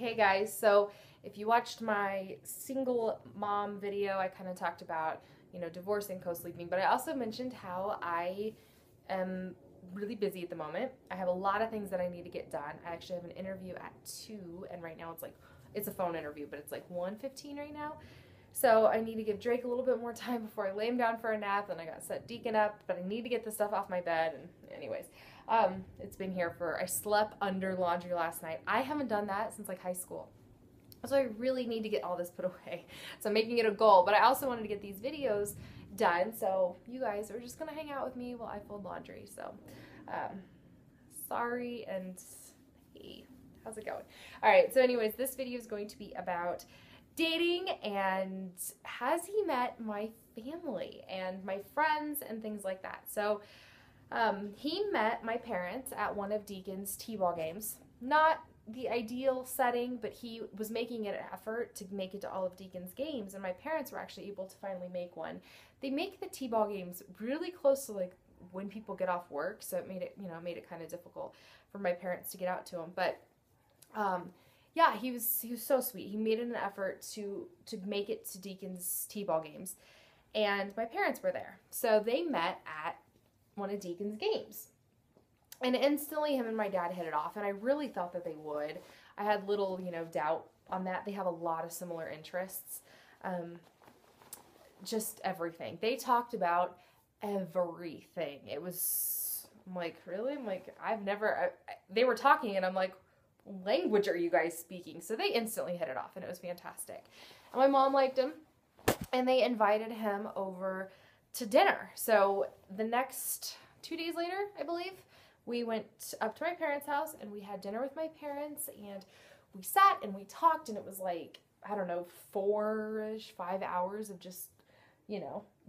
Hey guys, so if you watched my single mom video, I kind of talked about, divorce and co-sleeping, but I also mentioned how I am really busy at the moment. I have a lot of things that I need to get done. I actually have an interview at 2, and right now it's a phone interview, but it's like 1:15 right now. So I need to give Drake a little bit more time before I lay him down for a nap, and I got set Deacon up, but I need to get the stuff off my bed, and anyways. It's been here I slept under laundry last night. I haven't done that since like high school. So I really need to get all this put away. So I'm making it a goal, but I also wanted to get these videos done. So you guys are just gonna hang out with me while I fold laundry. So, sorry, and hey, how's it going? All right, so anyways, this video is going to be about dating and has he met my family and my friends and things like that. So, he met my parents at one of Deacon's t-ball games. Not the ideal setting, but he was making an effort to make it to all of Deacon's games, and my parents were actually able to finally make one. They make the t-ball games really close to like when people get off work, so it made it kind of difficult for my parents to get out to him. But yeah, he was so sweet. He made an effort to make it to Deacon's t-ball games, and my parents were there, so they met at one of Deacon's games. And instantly him and my dad hit it off, and I really thought that they would. I had little, doubt on that. They have a lot of similar interests. Just everything. They talked about everything. I'm like, really? I'm like, they were talking, and I'm like, what language are you guys speaking? So they instantly hit it off, and it was fantastic. And my mom liked him, and they invited him over to dinner. So the next 2 days later, I believe, we went up to my parents' house and we had dinner with my parents, and we sat and we talked, and it was like, I don't know, 4-ish, 5 hours of just,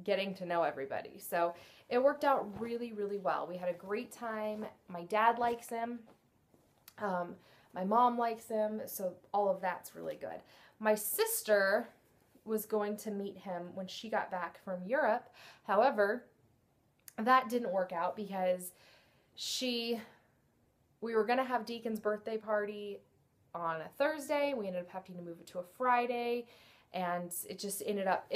getting to know everybody. So it worked out really, really well. We had a great time. My dad likes him. My mom likes him. So all of that's really good. My sister was going to meet him when she got back from Europe. However, that didn't work out because we were going to have Deacon's birthday party on a Thursday. We ended up having to move it to a Friday, and it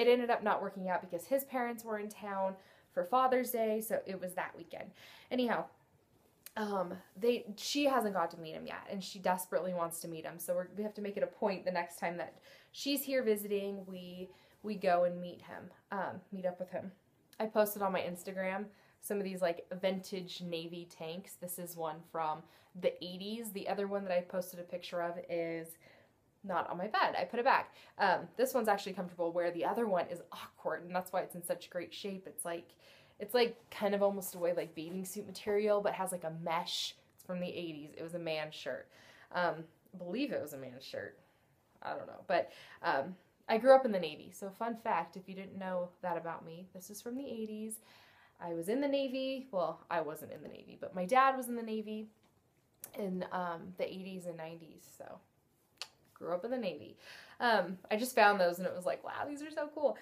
ended up not working out because his parents were in town for Father's Day, so it was that weekend. Anyhow, she hasn't got to meet him yet, and she desperately wants to meet him. So we have to make it a point the next time that she's here visiting, we go and meet up with him. I posted on my Instagram some of these like vintage Navy tanks. This is one from the 80s. The other one that I posted a picture of is not on my bed. I put it back. This one's actually comfortable, where the other one is awkward, and that's why it's in such great shape. It's like kind of almost a way like bathing suit material, but has like a mesh. It's from the 80s. It was a man's shirt. I believe it was a man's shirt. I don't know. But I grew up in the Navy. So fun fact, if you didn't know that about me, this is from the 80s. I was in the Navy. Well, I wasn't in the Navy, but my dad was in the Navy in the 80s and 90s. So grew up in the Navy. I just found those, and it was like, wow, these are so cool.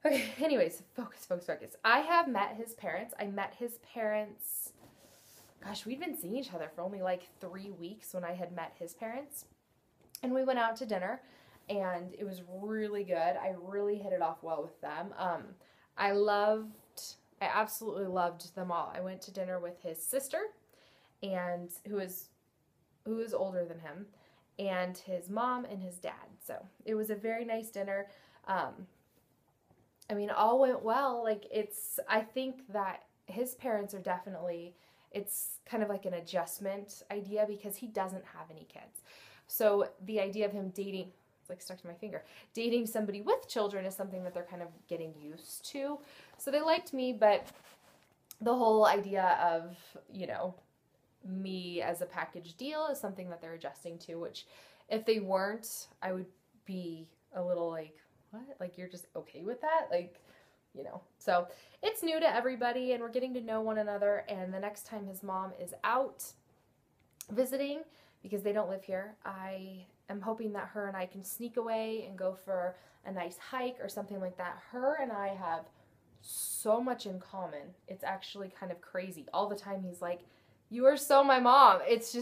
Okay, anyways, focus. I have met his parents. I met his parents, gosh, we'd been seeing each other for only like 3 weeks when I had met his parents. And we went out to dinner, and it was really good. I really hit it off well with them. I absolutely loved them all. I went to dinner with his sister, and who is older than him, and his mom and his dad. So it was a very nice dinner. All went well. I think that his parents are definitely, it's kind of like an adjustment idea because he doesn't have any kids. So the idea of him dating, it's like stuck to my finger, dating somebody with children is something that they're kind of getting used to. So they liked me, but the whole idea of, me as a package deal is something that they're adjusting to, which if they weren't, I would be a little like, what? Like, you're just okay with that? So it's new to everybody, and we're getting to know one another. And the next time his mom is out visiting, because they don't live here, I am hoping that her and I can sneak away and go for a nice hike or something like that. Her and I have so much in common. It's actually kind of crazy. All the time he's like, you are so my mom. It's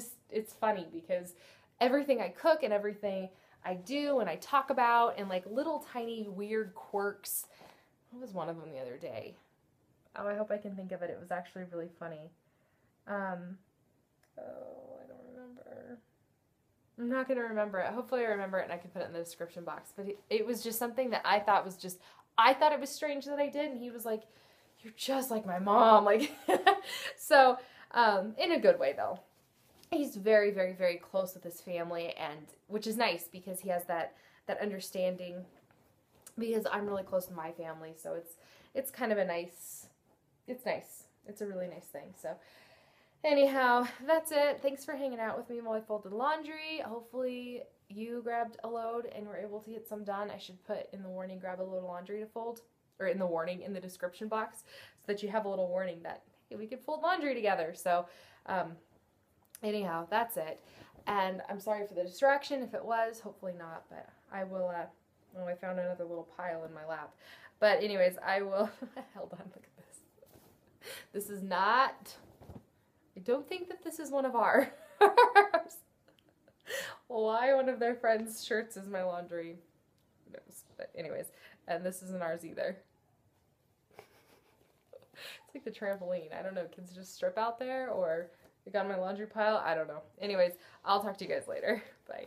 funny because everything I cook and everything I do and I talk about, and like little tiny weird quirks. What was one of them the other day? Oh, I hope I can think of it. It was actually really funny. Oh, I don't remember. I'm not going to remember it. Hopefully I remember it and I can put it in the description box. But it was just something that I thought was just, I thought it was strange that I did. And he was like, you're just like my mom. Like, so, in a good way though. He's very, very, very close with his family, and which is nice because he has that understanding, because I'm really close with my family. So it's kind of a nice, it's nice. It's a really nice thing. So anyhow, that's it. Thanks for hanging out with me while I folded laundry. Hopefully you grabbed a load and were able to get some done. I should put in the warning, grab a load of laundry to fold, or in the warning in the description box, so that you have a little warning that, hey, we could fold laundry together. So, anyhow, that's it. And I'm sorry for the distraction if it was. Hopefully not, but I will, oh, I found another little pile in my lap. But anyways, I will, hold on, look at this. This is not, I don't think that this is one of ours. Why one of their friends' shirts is my laundry? Who knows? But anyways, and this isn't ours either. It's like the trampoline. I don't know, kids just strip out there, or they got in my laundry pile. I don't know. Anyways, I'll talk to you guys later. Bye.